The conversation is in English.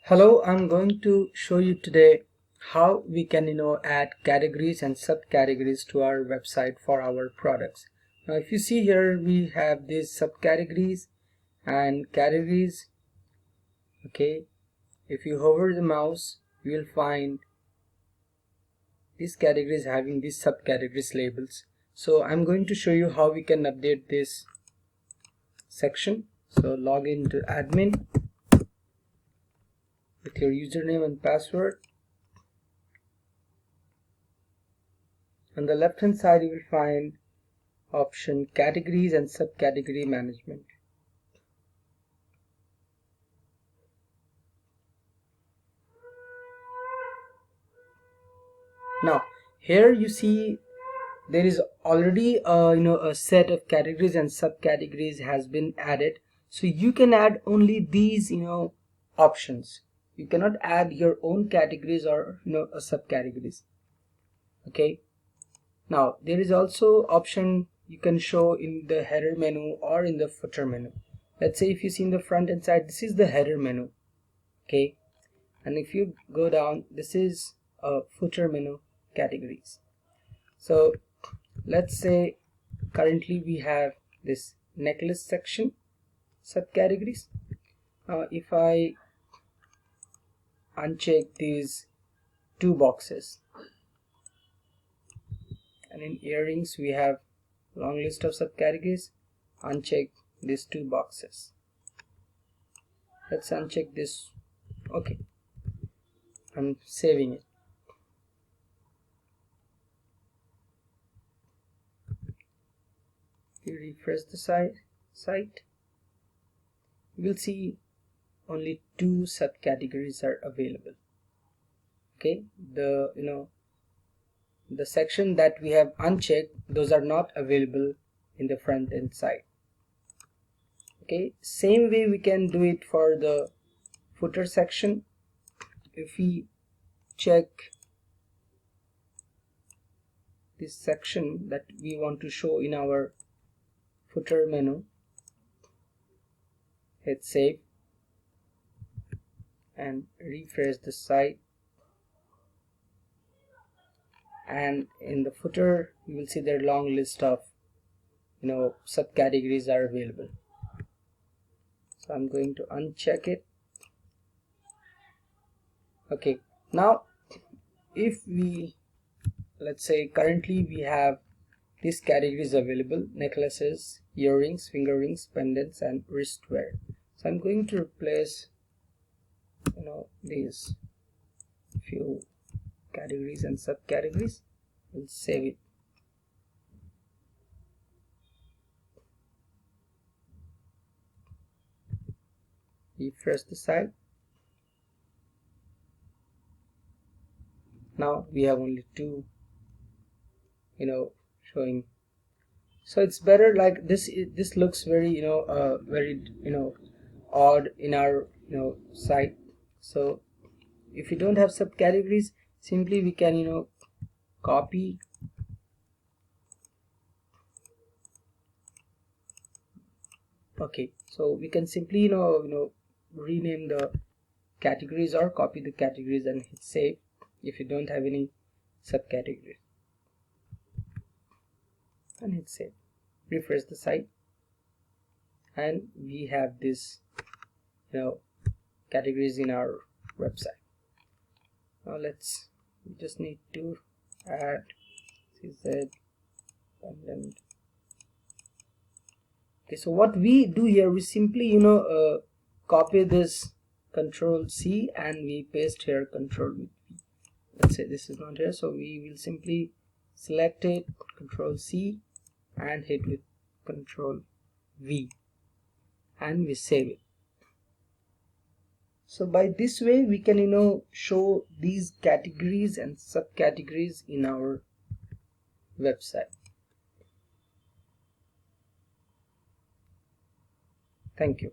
Hello, I'm going to show you today how we can add categories and subcategories to our website for our products. Now if you see here, we have these subcategories and categories. Okay, if you hover the mouse, you will find these categories having these subcategories labels. So I'm going to show you how we can update this section. So log into admin with your username and password. On the left hand side you will find option categories and subcategory management. Now here you see there is already a set of categories and subcategories has been added, so you can add only these options. You cannot add your own categories or subcategories. Okay, now there is also option you can show in the header menu or in the footer menu. Let's say if you see in the front end side, this is the header menu. Okay, and if you go down, this is a footer menu categories. So let's say currently we have this necklace section subcategories. If I uncheck these two boxes, and in earrings we have long list of subcategories, uncheck these two boxes. Let's uncheck this. Okay, I'm saving it. If you refresh the site, you will see only two subcategories are available. Okay, the section that we have unchecked, those are not available in the front end side. Okay, same way we can do it for the footer section. If we check this section that we want to show in our footer menu, hit save and refresh the site, and in the footer you will see their long list of subcategories are available. So I'm going to uncheck it. Okay, now if we, let's say currently we have these categories available: necklaces, earrings, finger rings, pendants, and wristwear. So I'm going to replace these few categories and subcategories. We'll save it. Refresh the site. Now we have only two showing. So it's better like this. This looks very very odd in our site. So if you don't have subcategories, simply we can copy okay, so we can simply rename the categories or copy the categories and hit save if you don't have any subcategories, and hit save. Refresh the site and we have this categories in our website. Now we just need to add CZ pendant. Okay, so what we do here, we simply copy this Control C and we paste here Control V. Let's say this is not here, so we will simply select it, Control C and hit with Control V, and we save it. So by this way we can show these categories and subcategories in our website. Thank you.